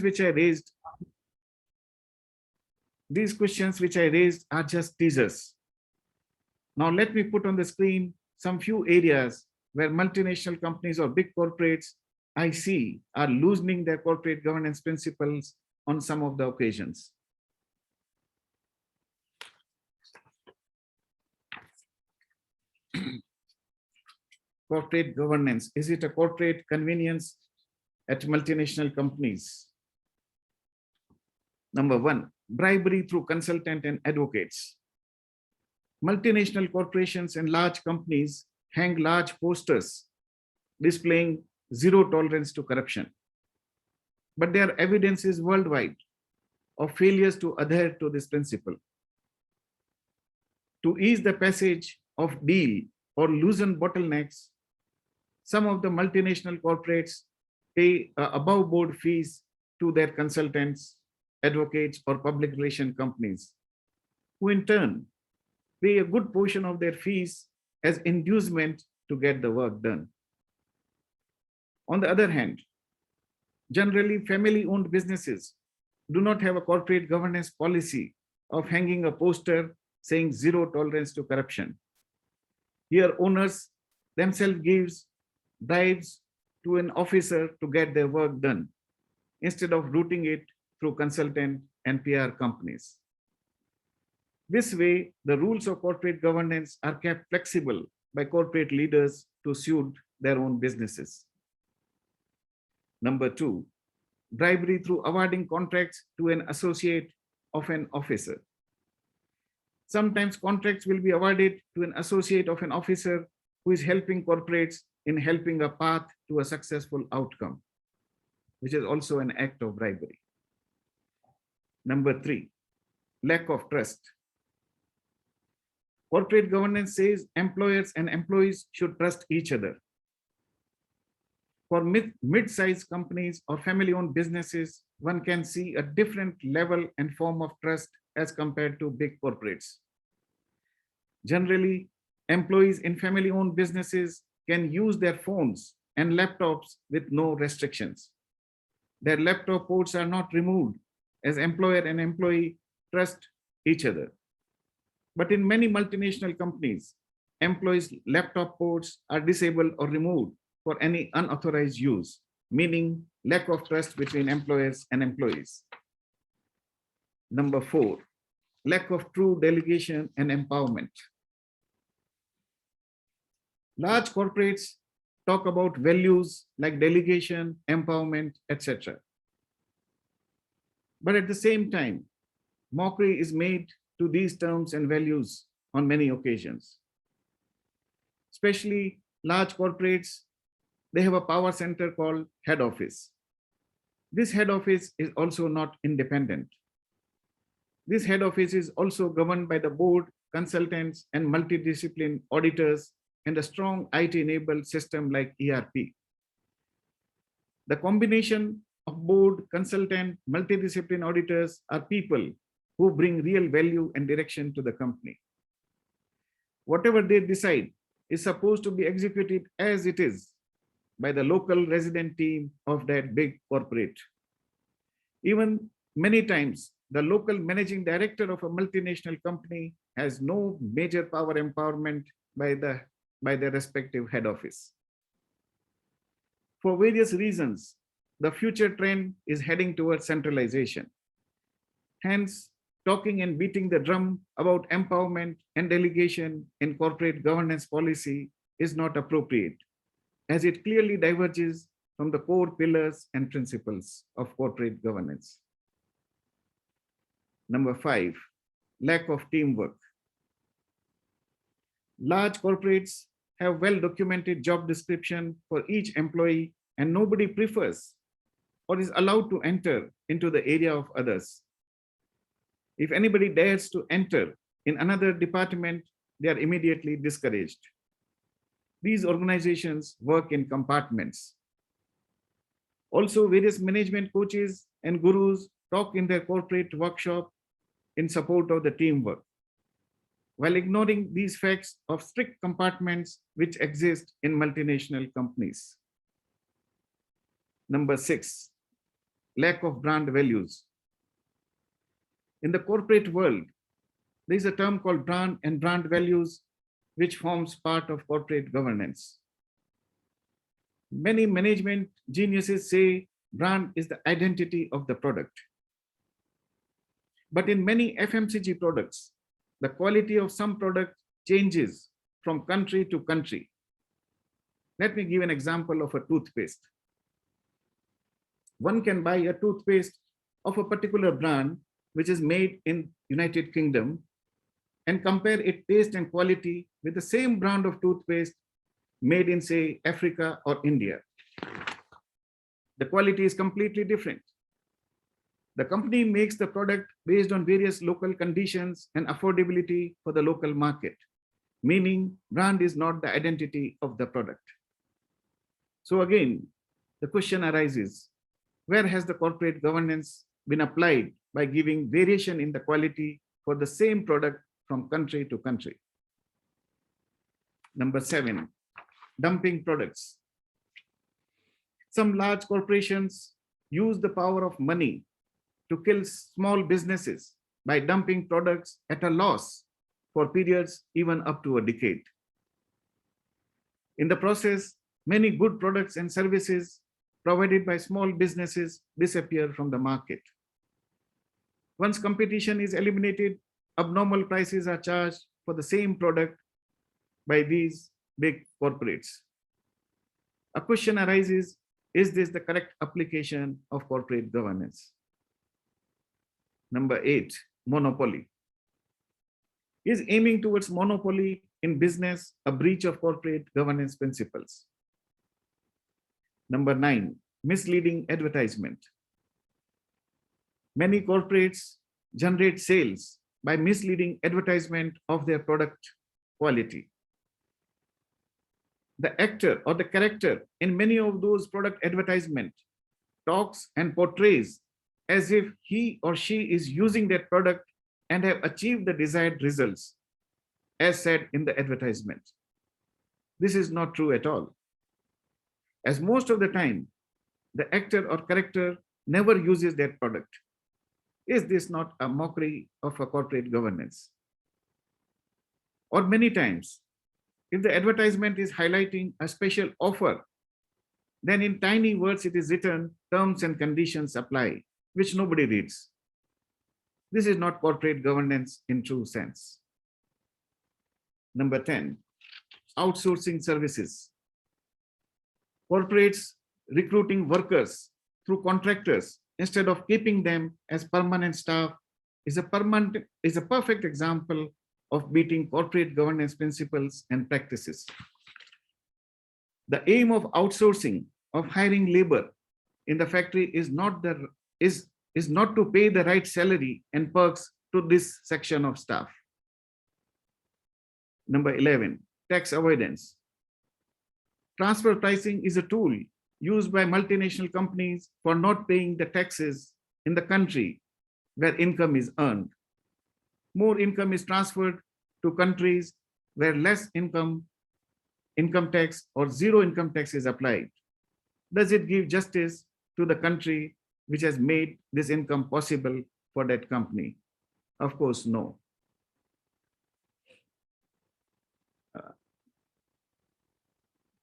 which I raised, are just teasers. Now let me put on the screen some few areas where multinational companies or big corporates I see are loosening their corporate governance principles on some of the occasions. Corporate governance, is it a corporate convenience at multinational companies? Number one, bribery through consultant and advocates. Multinational corporations and large companies hang large posters displaying zero tolerance to corruption. But there are evidences worldwide of failures to adhere to this principle. To ease the passage of deal or loosen bottlenecks, some of the multinational corporates pay above board fees to their consultants, advocates, or public relation companies, who in turn pay a good portion of their fees as inducement to get the work done. On the other hand, generally family-owned businesses do not have a corporate governance policy of hanging a poster saying zero tolerance to corruption. Here, owners themselves gives bribes to an officer to get their work done, instead of routing it through consultant and PR companies. This way, the rules of corporate governance are kept flexible by corporate leaders to suit their own businesses. Number two, bribery through awarding contracts to an associate of an officer. Sometimes contracts will be awarded to an associate of an officer who is helping corporates in helping a path to a successful outcome, which is also an act of bribery. Number three, lack of trust. Corporate governance says employers and employees should trust each other. For mid-sized companies or family-owned businesses, one can see a different level and form of trust as compared to big corporates. Generally, employees in family-owned businesses can use their phones and laptops with no restrictions. Their laptop ports are not removed, as employer and employee trust each other. But in many multinational companies, employees' laptop ports are disabled or removed for any unauthorized use, meaning lack of trust between employers and employees. Number four, lack of true delegation and empowerment. Large corporates talk about values like delegation, empowerment, etc. But at the same time, mockery is made to these terms and values on many occasions. Especially large corporates, they have a power center called head office. This head office is also not independent. This head office is also governed by the board, consultants, and multidiscipline auditors, and a strong IT-enabled system like ERP. The combination of board, consultant, multidiscipline auditors are people who bring real value and direction to the company. Whatever they decide is supposed to be executed as it is by the local resident team of that big corporate. Even many times, the local managing director of a multinational company has no major power empowerment by their respective head office. For various reasons, the future trend is heading towards centralization. Hence, talking and beating the drum about empowerment and delegation in corporate governance policy is not appropriate, as it clearly diverges from the core pillars and principles of corporate governance. Number five, lack of teamwork. Large corporates have well-documented job description for each employee, and nobody prefers or is allowed to enter into the area of others. If anybody dares to enter in another department, they are immediately discouraged. These organizations work in compartments. Also, various management coaches and gurus talk in their corporate workshop in support of the teamwork, while ignoring these facts of strict compartments which exist in multinational companies. Number six, lack of brand values. In the corporate world, there is a term called brand and brand values, which forms part of corporate governance. Many management geniuses say brand is the identity of the product. But in many FMCG products, the quality of some product changes from country to country. Let me give an example of a toothpaste. One can buy a toothpaste of a particular brand which is made in United Kingdom and compare its taste and quality with the same brand of toothpaste made in, say, Africa or India. The quality is completely different. The company makes the product based on various local conditions and affordability for the local market, meaning brand is not the identity of the product. So again, the question arises, where has the corporate governance been applied by giving variation in the quality for the same product from country to country? Number 7, dumping products. Some large corporations use the power of money to kill small businesses by dumping products at a loss for periods even up to a decade. In the process, many good products and services provided by small businesses disappear from the market. Once competition is eliminated, abnormal prices are charged for the same product by these big corporates. A question arises, is this the correct application of corporate governance? Number 8, monopoly. Is aiming towards monopoly in business a breach of corporate governance principles? Number 9, misleading advertisement. Many corporates generate sales by misleading advertisement of their product quality. The actor or the character in many of those product advertisement talks and portrays as if he or she is using that product and have achieved the desired results, as said in the advertisement. This is not true at all, as most of the time, the actor or character never uses that product. Is this not a mockery of a corporate governance? Or many times, if the advertisement is highlighting a special offer, then in tiny words it is written, terms and conditions apply, which nobody reads. This is not corporate governance in true sense. Number 10, outsourcing services. Corporates recruiting workers through contractors instead of keeping them as permanent staff is a perfect example of beating corporate governance principles and practices. The aim of outsourcing, of hiring labor in the factory is not to pay the right salary and perks to this section of staff. Number 11, tax avoidance. Transfer pricing is a tool used by multinational companies for not paying the taxes in the country where income is earned. More income is transferred to countries where less income tax or zero income tax is applied. Does it give justice to the country which has made this income possible for that company? Of course, no.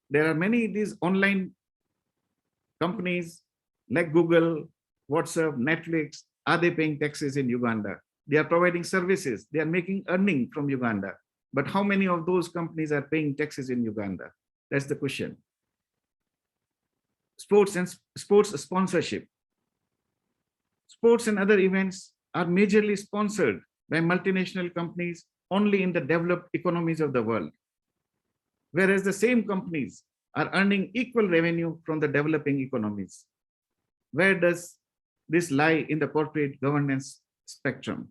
There are many of these online companies like Google, WhatsApp, Netflix. Are they paying taxes in Uganda? They are providing services. They are making earning from Uganda. But how many of those companies are paying taxes in Uganda? That's the question. Sports and sports sponsorship. Sports and other events are majorly sponsored by multinational companies only in the developed economies of the world, whereas the same companies are earning equal revenue from the developing economies. Where does this lie in the corporate governance spectrum?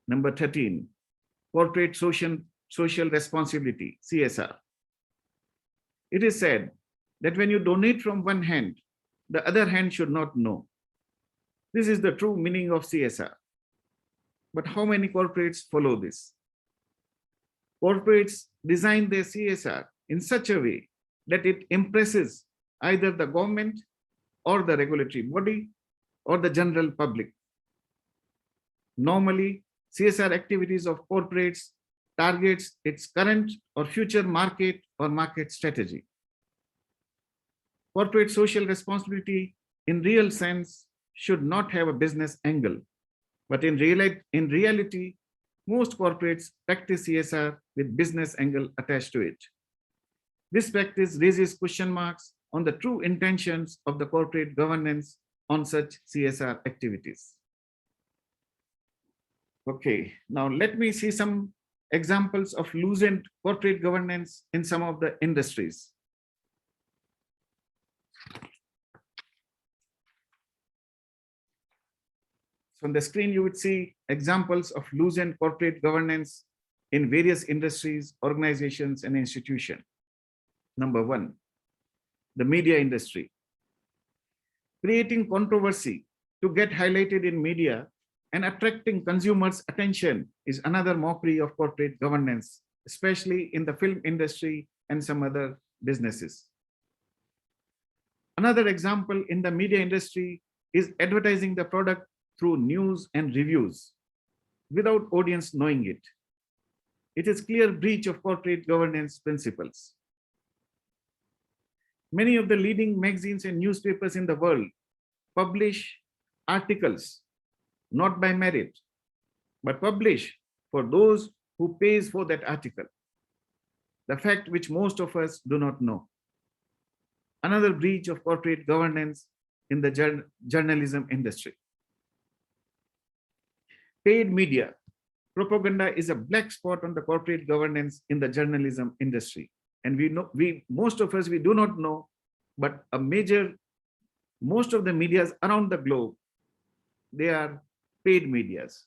Number 13, corporate social responsibility, CSR. It is said that when you donate from one hand, the other hand should not know. This is the true meaning of CSR. But how many corporates follow this? Corporates design their CSR in such a way that it impresses either the government or the regulatory body or the general public. Normally, CSR activities of corporates targets its current or future market or market strategy. Corporate social responsibility in real sense should not have a business angle, but in reality, most corporates practice CSR with business angle attached to it. This practice raises question marks on the true intentions of the corporate governance on such CSR activities. Okay, now let me see some examples of loosened corporate governance in some of the industries. So on the screen, you would see examples of loosened corporate governance in various industries, organizations, and institutions. Number one, the media industry. Creating controversy to get highlighted in media and attracting consumers' attention is another mockery of corporate governance, especially in the film industry and some other businesses. Another example in the media industry is advertising the product through news and reviews without audience knowing it. It is clear breach of corporate governance principles. Many of the leading magazines and newspapers in the world publish articles not by merit, but publish for those who pays for that article. The fact which most of us do not know. Another breach of corporate governance in the journalism industry. Paid media. Propaganda is a black spot on the corporate governance in the journalism industry. And most of us, we do not know, but most of the medias around the globe, they are paid medias.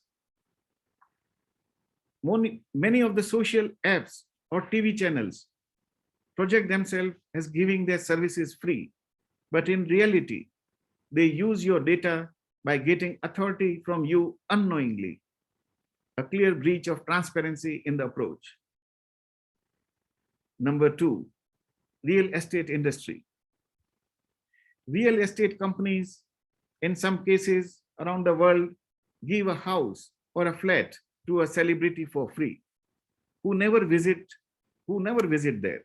Many of the social apps or TV channels project themselves as giving their services free, but in reality, they use your data by getting authority from you unknowingly. A clear breach of transparency in the approach. Number two, real estate industry. Real estate companies, in some cases around the world, give a house or a flat to a celebrity for free, who never visit there,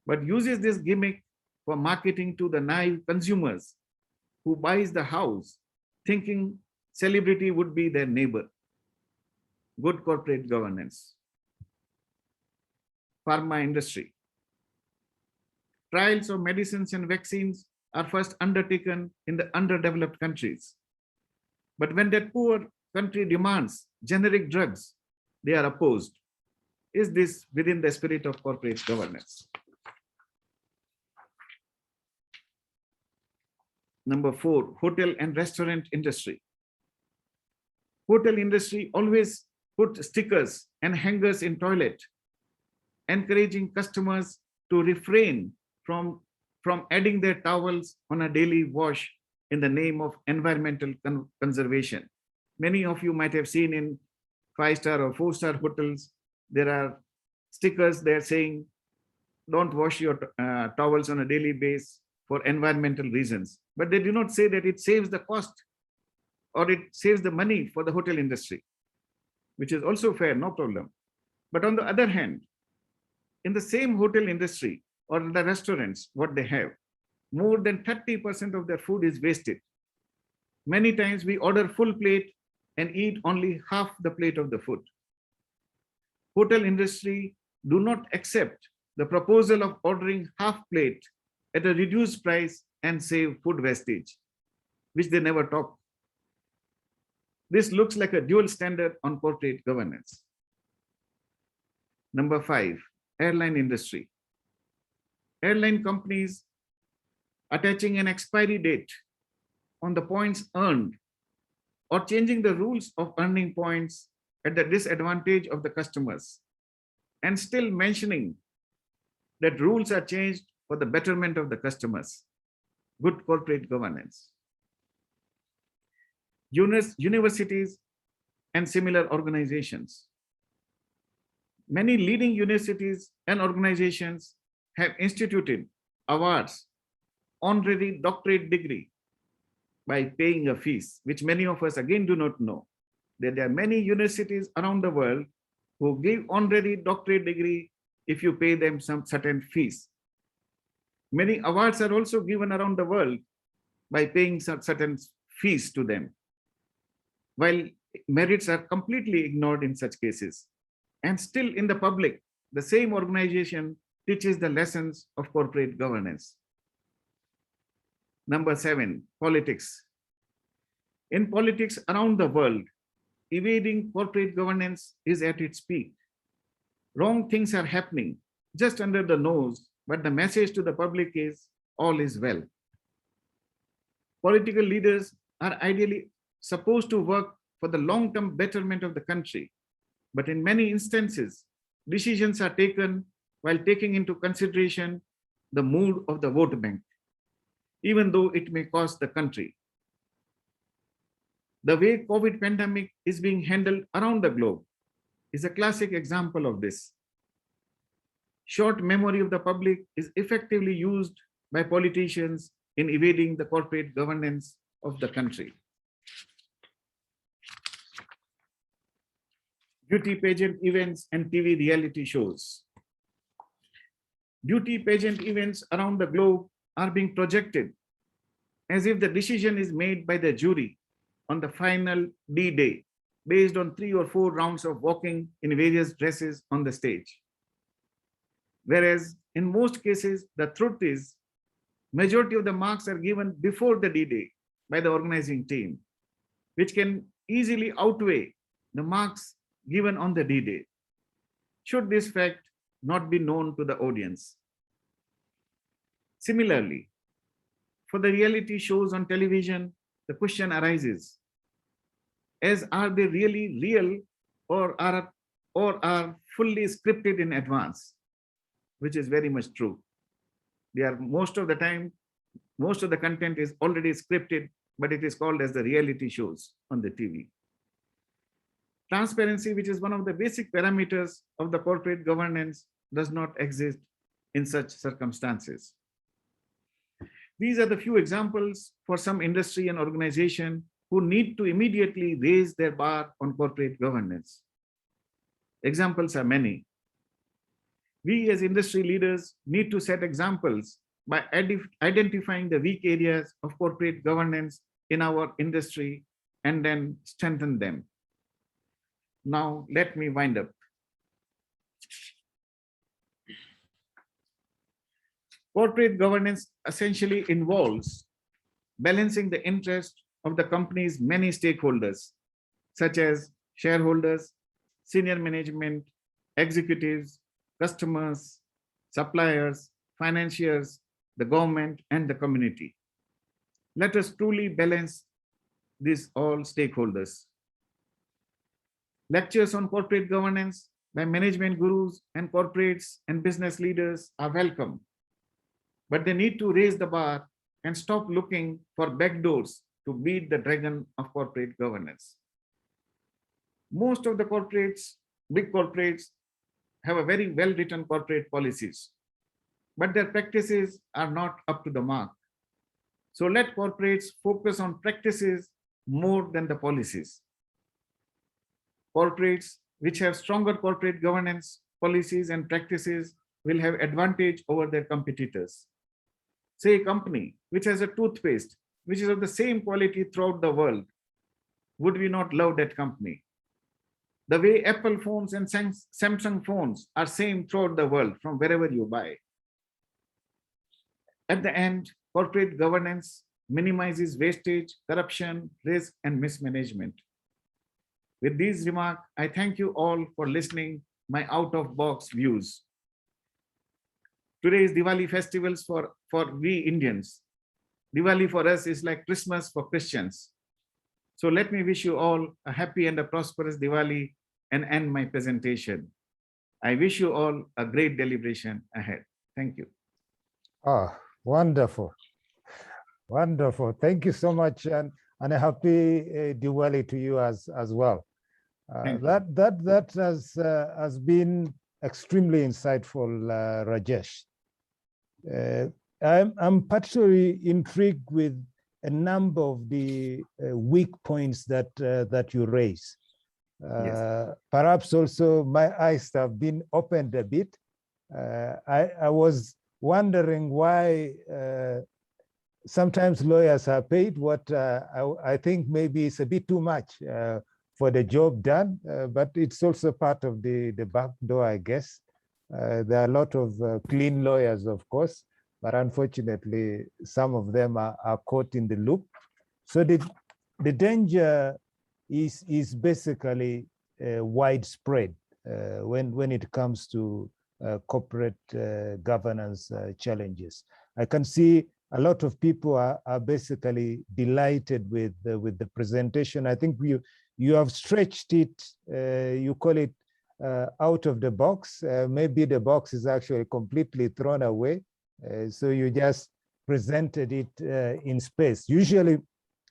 but uses this gimmick for marketing to the naive consumers who buys the house thinking celebrity would be their neighbor. Good corporate governance. Pharma industry. Trials of medicines and vaccines are first undertaken in the underdeveloped countries. But when that poor country demands generic drugs, they are opposed. Is this within the spirit of corporate governance? Number four, hotel and restaurant industry. Hotel industry always put stickers and hangers in toilet, encouraging customers to refrain from adding their towels on a daily wash in the name of environmental conservation. Many of you might have seen in 5-star or 4-star hotels, there are stickers there saying, don't wash your towels on a daily basis for environmental reasons. But they do not say that it saves the cost or it saves the money for the hotel industry, which is also fair, no problem. But on the other hand, in the same hotel industry or the restaurants, what they have, more than 30% of their food is wasted. Many times we order full plate and eat only half the plate of the food. Hotel industry do not accept the proposal of ordering half plate at a reduced price and save food wastage, which they never talk. This looks like a dual standard on corporate governance. Number five, airline industry. Airline companies attaching an expiry date on the points earned or changing the rules of earning points at the disadvantage of the customers and still mentioning that rules are changed for the betterment of the customers. Good corporate governance. Universities and similar organizations. Many leading universities and organizations have instituted awards honorary doctorate degree by paying a fees, which many of us again do not know. That there are many universities around the world who give honorary doctorate degree if you pay them some certain fees. Many awards are also given around the world by paying some certain fees to them, while merits are completely ignored in such cases. And still in the public, the same organization teaches the lessons of corporate governance. Number 7, politics. In politics around the world, evading corporate governance is at its peak. Wrong things are happening just under the nose, but the message to the public is all is well. Political leaders are ideally supposed to work for the long-term betterment of the country, but in many instances, decisions are taken while taking into consideration the mood of the vote bank, even though it may cost the country. The way COVID pandemic is being handled around the globe is a classic example of this. Short memory of the public is effectively used by politicians in evading the corporate governance of the country. Beauty pageant events and TV reality shows. Beauty pageant events around the globe are being projected as if the decision is made by the jury on the final D-Day based on 3 or 4 rounds of walking in various dresses on the stage. Whereas in most cases, the truth is majority of the marks are given before the D-Day by the organizing team, which can easily outweigh the marks given on the D-Day. Should this fact not be known to the audience? Similarly, for the reality shows on television, the question arises, as are they really real or are fully scripted in advance, which is very much true. They are most of the time, most of the content is already scripted, but it is called as the reality shows on the TV. Transparency, which is one of the basic parameters of the corporate governance, does not exist in such circumstances. These are the few examples for some industry and organization who need to immediately raise their bar on corporate governance. Examples are many. We as industry leaders need to set examples by identifying the weak areas of corporate governance in our industry and then strengthen them. Now, let me wind up. Corporate governance essentially involves balancing the interest of the company's many stakeholders, such as shareholders, senior management, executives, customers, suppliers, financiers, the government, and the community. Let us truly balance these all stakeholders. Lectures on corporate governance by management gurus and corporates and business leaders are welcome, but they need to raise the bar and stop looking for backdoors to beat the dragon of corporate governance. Most of the corporates, big corporates, have a very well-written corporate policies, but their practices are not up to the mark. So let corporates focus on practices more than the policies. Corporates which have stronger corporate governance policies and practices will have advantage over their competitors. Say a company which has a toothpaste which is of the same quality throughout the world, would we not love that company? The way Apple phones and Samsung phones are same throughout the world from wherever you buy. At the end, corporate governance minimizes wastage, corruption, risk, and mismanagement. With these remarks, I thank you all for listening my out-of-box views. Today is Diwali festivals for we Indians. Diwali for us is like Christmas for Christians. So let me wish you all a happy and a prosperous Diwali and end my presentation. I wish you all a great deliberation ahead. Thank you. Ah, wonderful. Wonderful. Thank you so much, and a happy Diwali to you as well. That has been extremely insightful, Rajesh. I'm particularly intrigued with a number of the weak points that that you raise. Perhaps also my eyes have been opened a bit. I was wondering why sometimes lawyers are paid what I think maybe is a bit too much for the job done, but it's also part of the back door, I guess. There are a lot of clean lawyers, of course, but unfortunately, some of them are caught in the loop. So the danger is basically widespread when it comes to corporate governance challenges. I can see a lot of people are basically delighted with the presentation. I think you have stretched it. You call it out of the box. Maybe the box is actually completely thrown away. So you just presented it in space. Usually,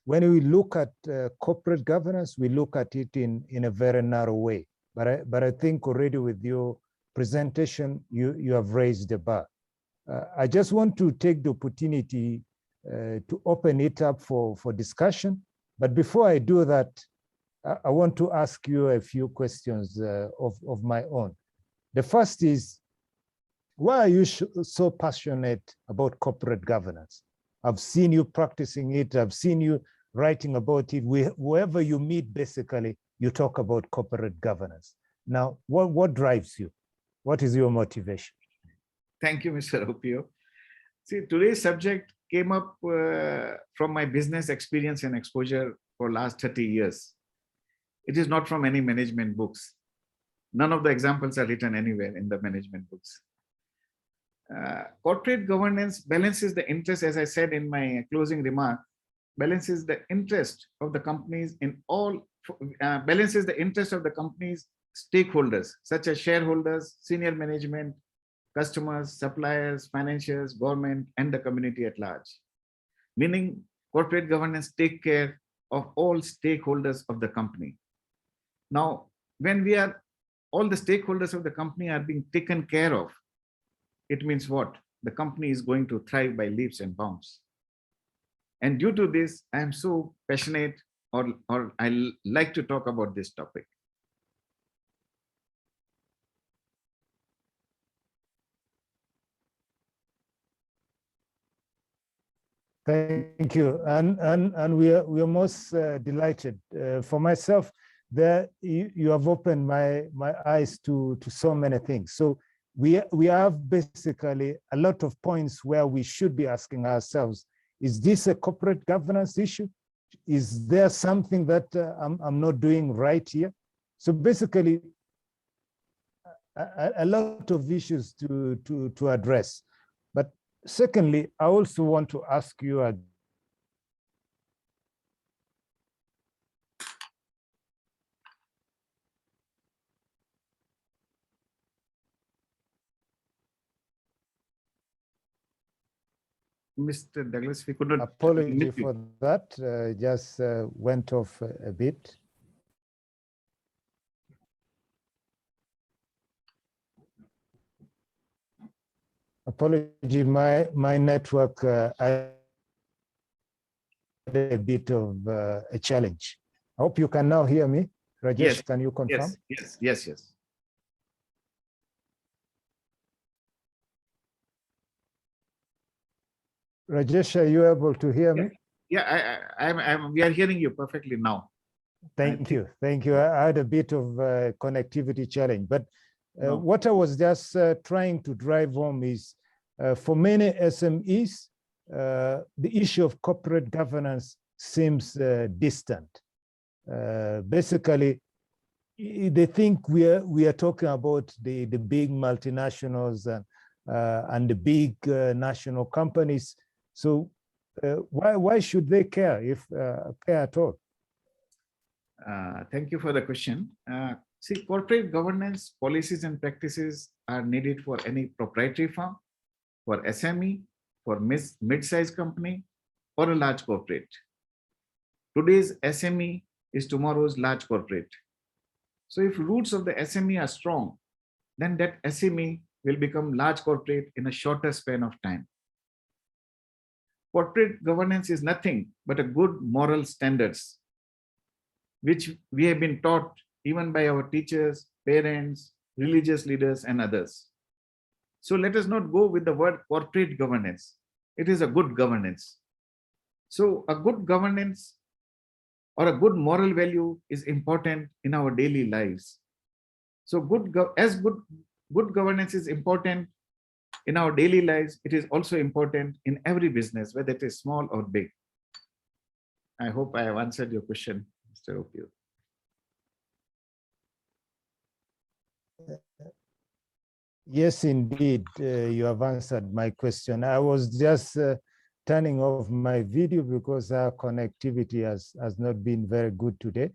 when we look at corporate governance, we look at it in a very narrow way. But I think already with your presentation, you have raised the bar. I just want to take the opportunity to open it up for discussion. But before I do that, I want to ask you a few questions of my own. The first is, why are you so passionate about corporate governance? I've seen you practicing it. I've seen you writing about it. Whoever you meet, basically, you talk about corporate governance. Now, what drives you? What is your motivation? Thank you, Mr. Opio. See, today's subject came up from my business experience and exposure for last 30 years. It is not from any management books. None of the examples are written anywhere in the management books. Corporate governance balances the interest, as I said in my closing remark, balances the interest of the companies in all, balances the interest of the company's stakeholders, such as shareholders, senior management, customers, suppliers, financiers, government, and the community at large. Meaning, corporate governance take care of all stakeholders of the company. Now, when all the stakeholders of the company are being taken care of, it means what? The company is going to thrive by leaps and bounds. And due to this, I am so passionate, or I like to talk about this topic. Thank you, and we are most delighted. For myself, you have opened my eyes to so many things. So we have basically a lot of points where we should be asking ourselves: is this a corporate governance issue? Is there something that I'm not doing right here? So basically, a lot of issues to address. But secondly, I also want to ask you Mr. Douglas, we could not. Apology for that, just went off a bit. Apology, my network, I had a bit of a challenge. I hope you can now hear me. Rajesh, Yes. Can you confirm? Yes. Rajesh, are you able to hear me? Yeah, we are hearing you perfectly now. Thank you. I had a bit of connectivity challenge, but No. what I was just trying to drive home is for many SMEs, the issue of corporate governance seems distant. Basically, they think we are talking about the big multinationals and the big national companies. So why should they care if care at all? Thank you for the question. See, corporate governance policies and practices are needed for any proprietary firm, for SME, for mid-sized company, or a large corporate. Today's SME is tomorrow's large corporate. So if roots of the SME are strong, then that SME will become large corporate in a shorter span of time. corporate governance is nothing but a good moral standards, which we have been taught even by our teachers, parents, religious leaders, and others. So let us not go with the word corporate governance. It is a good governance. So a good governance or a good moral value is important in our daily lives. So good governance is important in our daily lives. It is also important in every business, whether it is small or big. I hope I have answered your question, Mr. Opio. Yes, indeed, you have answered my question. I was just turning off my video because our connectivity has not been very good today.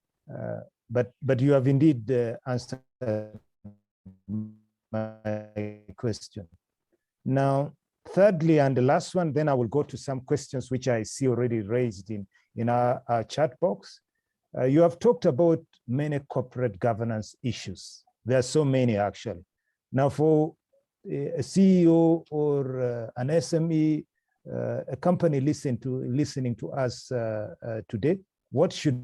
But you have indeed answered my question. Now, thirdly, and the last one, then I will go to some questions which I see already raised in our chat box. You have talked about many corporate governance issues. There are so many, actually. Now, for a CEO or an SME, a company listening to us today, what should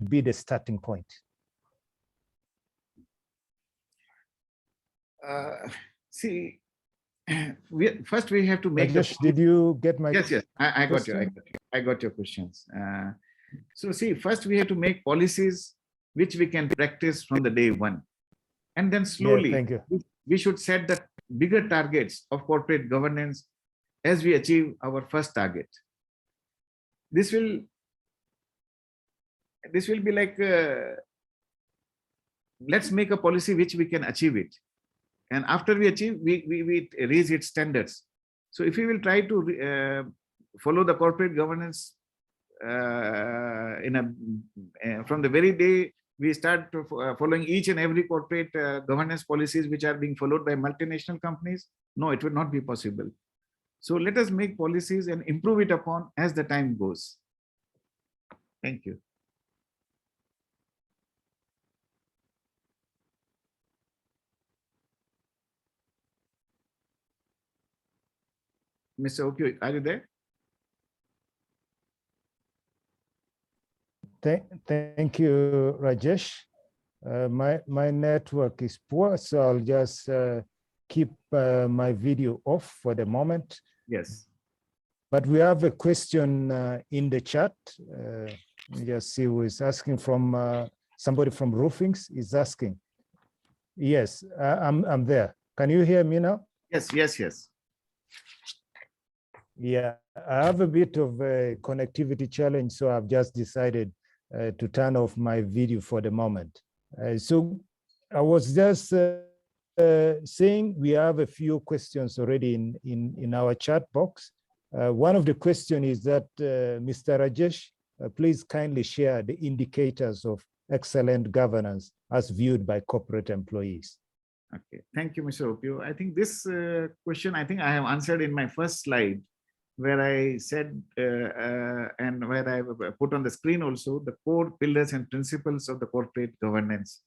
be the starting point? See, first we have to make. Rajesh, did you get my? Yes, I got you. I got your questions. So see, first we have to make policies which we can practice from the day one, and then slowly, thank you. We should set the bigger targets of corporate governance as we achieve our first target. This will be like, let's make a policy which we can achieve it. And after we achieve, we raise its standards. So if we will try to follow the corporate governance from the very day we start following each and every corporate governance policies which are being followed by multinational companies, no, it will not be possible. So let us make policies and improve it upon as the time goes. Thank you. Mr. Opio, are you there? Thank you, Rajesh. My network is poor, so I'll just keep my video off for the moment. Yes. But we have a question in the chat. Just see who is asking from somebody from Roofings is asking. Yes, I'm there. Can you hear me now? Yes. Yeah, I have a bit of a connectivity challenge, so I've just decided to turn off my video for the moment. So I was just saying we have a few questions already in our chat box. One of the questions is that, Mr. Rajesh, please kindly share the indicators of excellent governance as viewed by corporate employees. Okay, thank you, Mr. Opio. I think this question, I think I have answered in my first slide, where I said, and where I put on the screen also, the core pillars and principles of the corporate governance,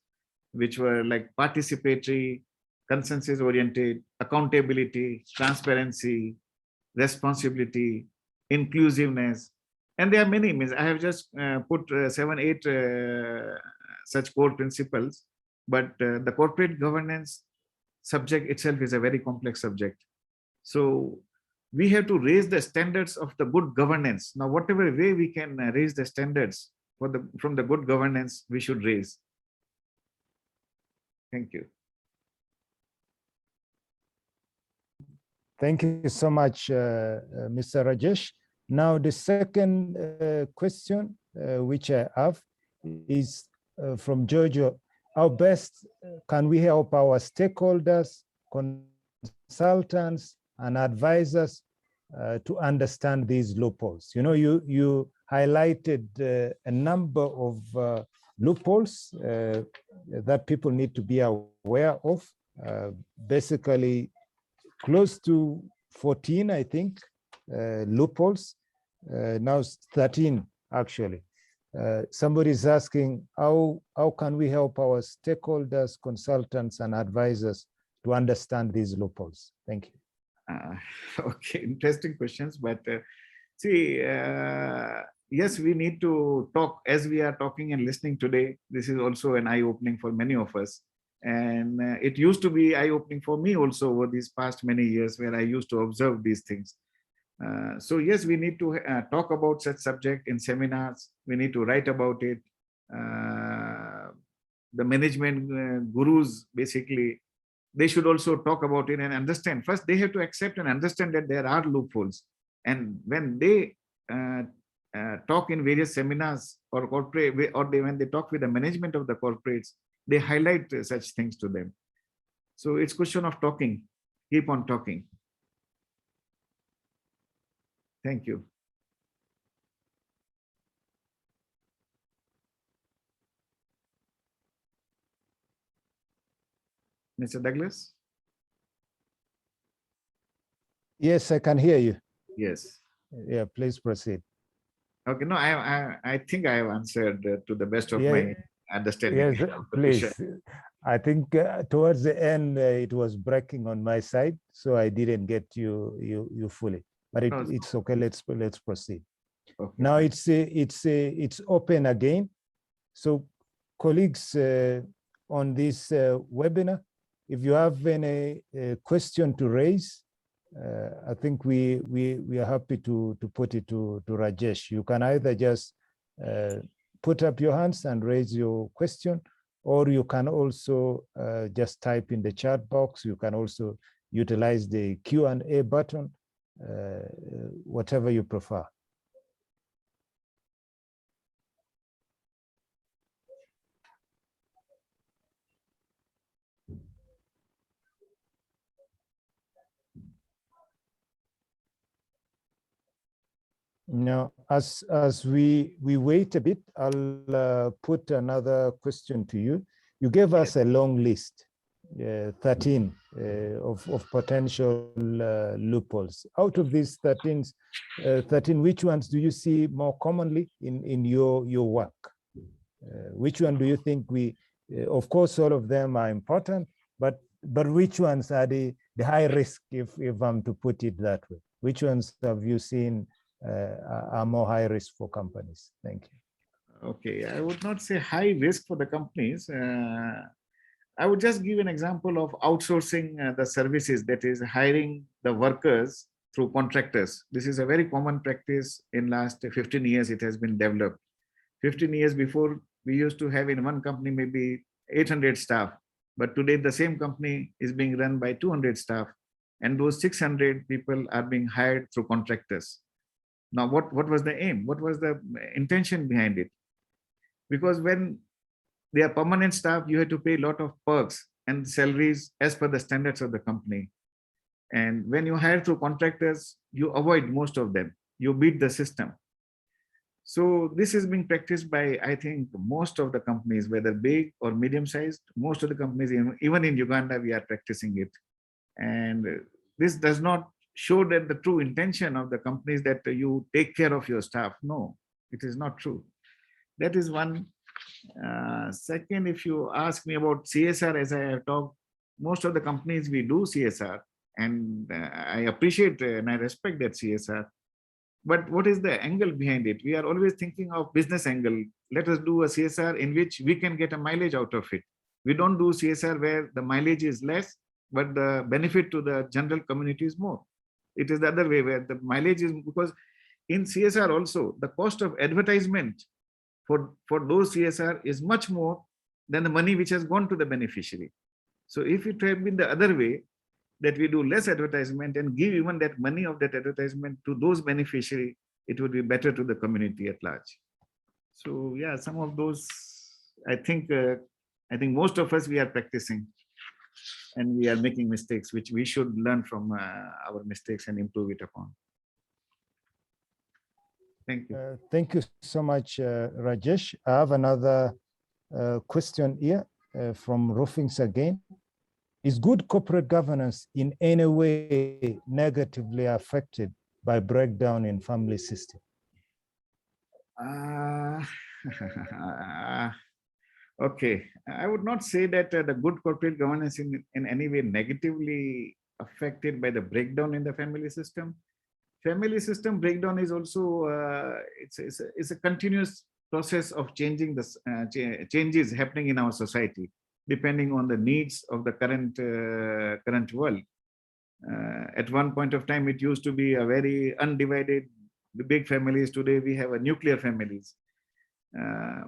which were like participatory, consensus-oriented, accountability, transparency, responsibility, inclusiveness, and there are many. I have just put 7, 8 such core principles, but the corporate governance subject itself is a very complex subject. So we have to raise the standards of the good governance. Now, whatever way we can raise the standards from the good governance, we should raise. Thank you. Thank you so much, Mr. Rajesh. Now, the second question which I have is from Giorgio. How best can we help our stakeholders, consultants, and advisors to understand these loopholes? You know, you highlighted a number of loopholes that people need to be aware of. Basically, close to 14, I think, loopholes. Now 13, actually. Somebody's asking, how can we help our stakeholders, consultants, and advisors to understand these loopholes? Thank you. Uh, okay, interesting questions, but see, yes, we need to talk as we are talking and listening today. This is also an eye-opening for many of us. And it used to be eye-opening for me also over these past many years where I used to observe these things. So yes, we need to talk about such subject in seminars. We need to write about it. Uh, the management gurus, basically, they should also talk about it and understand. First, they have to accept and understand that there are loopholes. And when they talk in various seminars or corporate, or when they talk with the management of the corporates, they highlight such things to them. So it's question of talking. Keep on talking. Thank you. Mr. Douglas? Yes, I can hear you. Yes. Yeah, please proceed. Okay, no, I think I have answered to the best of Yeah, my understanding yes, of the question. please. I think towards the end it was breaking on my side, so I didn't get you fully. But No, it's okay. Let's proceed. okay. Now it's open again. So colleagues on this webinar, if you have any question to raise, I think we are happy to put it to Rajesh. You can either just put up your hands and raise your question, or you can also just type in the chat box. You can also utilize the Q&A button, whatever you prefer. Now, as we wait a bit, I'll put another question to you. You gave us a long list, 13 of potential loopholes. Out of these 13, which ones do you see more commonly in your work? Which one do you think of course, all of them are important, but which ones are the high risk, if I'm to put it that way? Which ones have you seen are more high risk for companies? Thank you. Okay, I would not say high risk for the companies. I would just give an example of outsourcing the services, that is hiring the workers through contractors. This is a very common practice. In last 15 years, it has been developed. 15 years before, we used to have in one company maybe 800 staff, but today the same company is being run by 200 staff, and those 600 people are being hired through contractors. Now, what was the aim? What was the intention behind it? Because when they are permanent staff, you have to pay a lot of perks and salaries as per the standards of the company. And when you hire through contractors, you avoid most of them. You beat the system. So this is being practiced by, I think, most of the companies, whether big or medium-sized. Most of the companies, even in Uganda, we are practicing it. And this does not show that the true intention of the companies that you take care of your staff. No, it is not true. That is one. Second, if you ask me about CSR, as I have talked, most of the companies we do CSR, and I appreciate and I respect that CSR. But what is the angle behind it? We are always thinking of business angle. Let us do a CSR in which we can get a mileage out of it. We don't do CSR where the mileage is less, but the benefit to the general community is more. It is the other way where the mileage is, because in CSR also, the cost of advertisement for those CSR is much more than the money which has gone to the beneficiary. So if it had been the other way, that we do less advertisement and give even that money of that advertisement to those beneficiary, it would be better to the community at large. So yeah, some of those, I think most of us, we are practicing and we are making mistakes, which we should learn from our mistakes and improve it upon. Thank you. Thank you so much, Rajesh. I have another question here from Rufings again. Is good corporate governance in any way negatively affected by breakdown in family system? Okay, I would not say that the good corporate governance in any way negatively affected by the breakdown in the family system. Family system breakdown is also it's a continuous process of changing the changes happening in our society, depending on the needs of the current world. At one point of time, it used to be a very undivided, big families. Today, we have a nuclear families.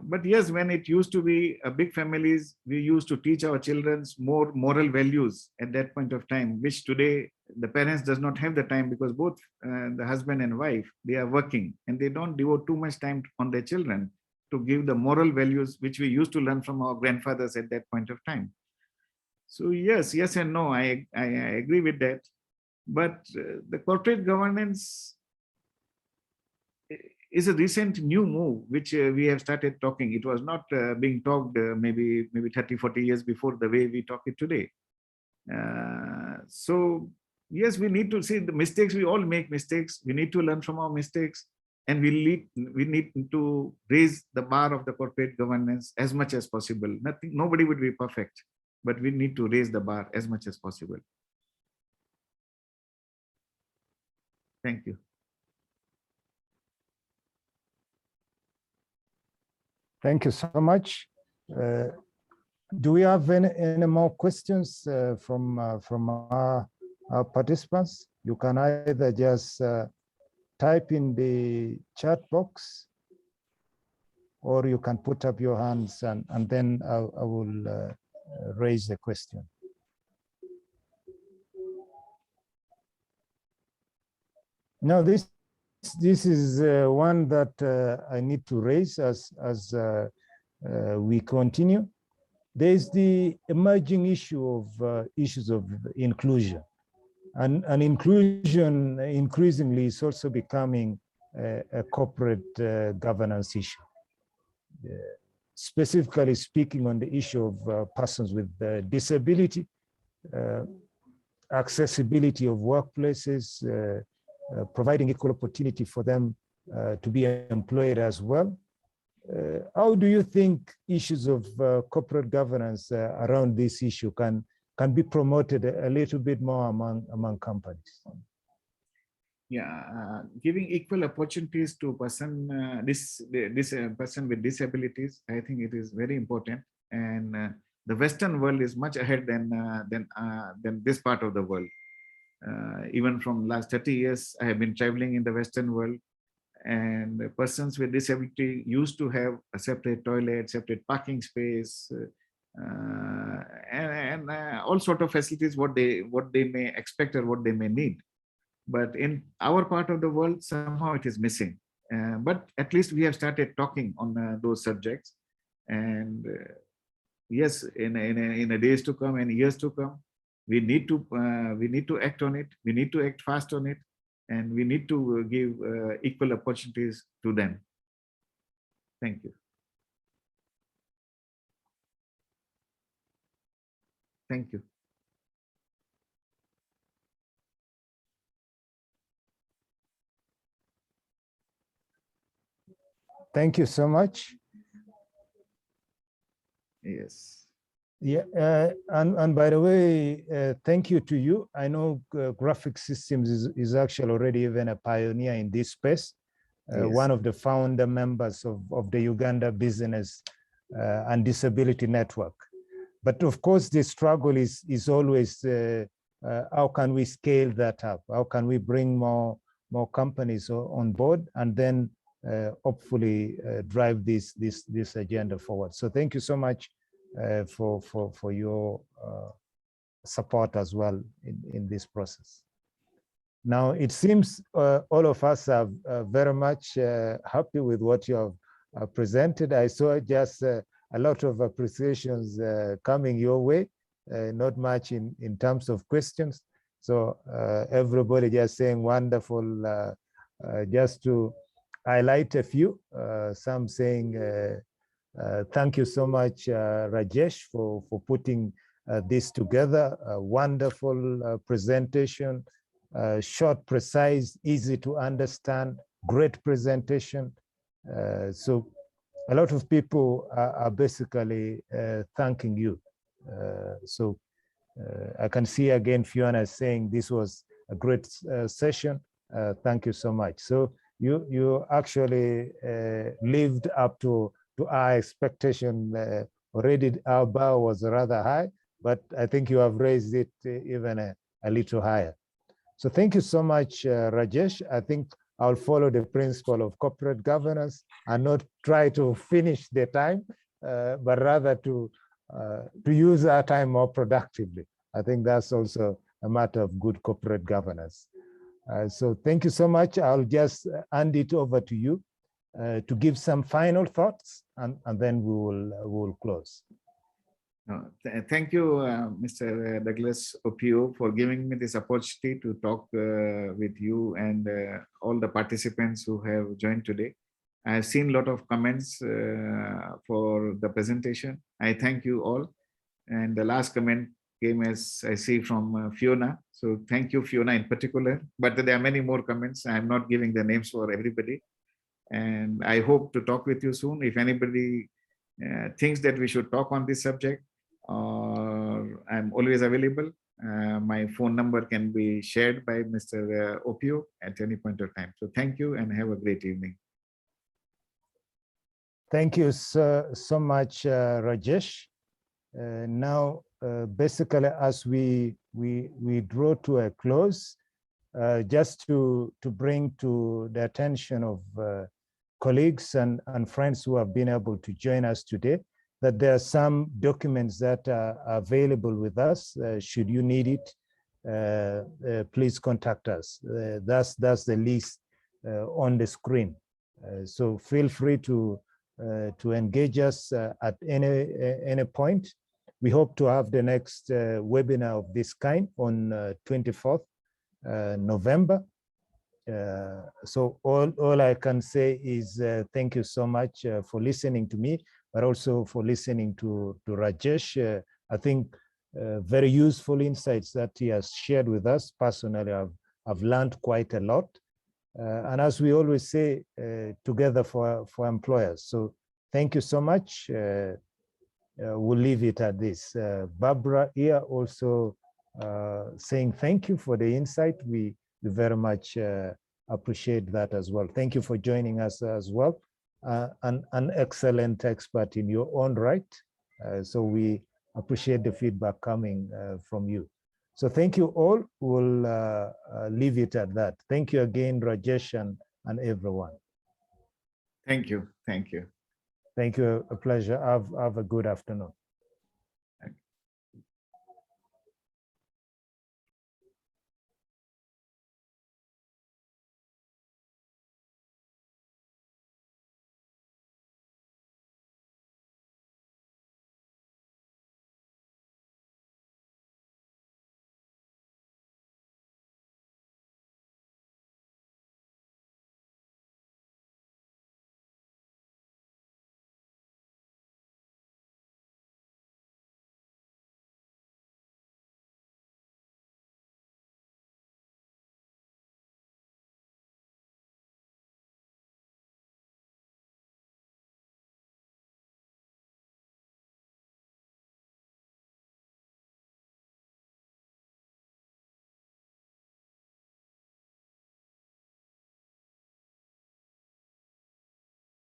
But yes, when it used to be a big families, we used to teach our children more moral values at that point of time, which today the parents does not have the time, because both the husband and wife, they are working and they don't devote too much time on their children to give the moral values which we used to learn from our grandfathers at that point of time. So yes and no, I agree with that. But the corporate governance is a recent new move which we have started talking. It was not being talked maybe 30, 40 years before the way we talk it today. So yes, we need to see the mistakes. We all make mistakes. We need to learn from our mistakes, and we need to raise the bar of the corporate governance as much as possible. Nobody would be perfect, but we need to raise the bar as much as possible. Thank you. Thank you so much. Do we have any more questions from our participants? You can either just type in the chat box, or you can put up your hands and then I will raise the question. Now, this is one that I need to raise as we continue. There's the emerging issue of issues of inclusion, and inclusion increasingly is also becoming a corporate governance issue. Specifically speaking on the issue of persons with disability, accessibility of workplaces, providing equal opportunity for them to be employed as well. How do you think issues of corporate governance around this issue can be promoted a little bit more among companies? Yeah, giving equal opportunities to person person with disabilities, I think it is very important. And the Western world is much ahead than this part of the world. Even from last 30 years, I have been traveling in the Western world, and persons with disability used to have a separate toilet, separate parking space, and all sort of facilities what they may expect or what they may need. But in our part of the world, somehow it is missing. But at least we have started talking on those subjects, and yes, in a days to come and years to come, we need to act on it. We need to act fast on it, and we need to give equal opportunities to them. Thank you. Thank you. Thank you so much. Yes. Yeah, and by the way, thank you to you. I know Graphic Systems is actually already even a pioneer in this space. Yes. One of the founder members of the Uganda Business and Disability Network. But of course, the struggle is always how can we scale that up? How can we bring more companies on board, and then hopefully drive this agenda forward? So thank you so much for your support as well in this process. Now, it seems all of us are very much happy with what you have presented. I saw just a lot of appreciations coming your way, not much in terms of questions. So everybody just saying wonderful. Just to highlight a few, some saying, thank you so much, Rajesh, for putting this together. A wonderful presentation, short, precise, easy to understand, great presentation. So a lot of people are basically thanking you. So I can see again Fiona saying this was a great session. Thank you so much. So you actually lived up to our expectation. Already our bar was rather high, but I think you have raised it even a little higher. So thank you so much, Rajesh. I think I'll follow the principle of corporate governance and not try to finish the time, but rather to use our time more productively. I think that's also a matter of good corporate governance. So thank you so much. I'll just hand it over to you to give some final thoughts, and then we'll close. Thank you, Mr. Douglas Opio, for giving me this opportunity to talk with you and all the participants who have joined today. I have seen a lot of comments for the presentation. I thank you all. And the last comment came, as I see, from Fiona. So thank you, Fiona, in particular. But there are many more comments. I'm not giving the names for everybody. And I hope to talk with you soon. If anybody thinks that we should talk on this subject, I'm always available. My phone number can be shared by Mr. Opio at any point of time. So thank you and have a great evening. Thank you so much, Rajesh. Now, basically, as we draw to a close, just to bring to the attention of colleagues and friends who have been able to join us today, that there are some documents that are available with us. Should you need it, please contact us. That's the list on the screen. So feel free to engage us at any point. We hope to have the next webinar of this kind on 24th November. So all I can say is thank you so much for listening to me, but also for listening to Rajesh. I think very useful insights that he has shared with us. Personally, I've learned quite a lot. And as we always say, together for employers. So thank you so much. We'll leave it at this. Barbara here also saying thank you for the insight. We very much appreciate that as well. Thank you for joining us as well. An excellent expert in your own right. So we appreciate the feedback coming from you. So thank you all. We'll leave it at that. Thank you again, Rajesh and everyone. Thank you. Thank you. Thank you. A pleasure. Have a good afternoon.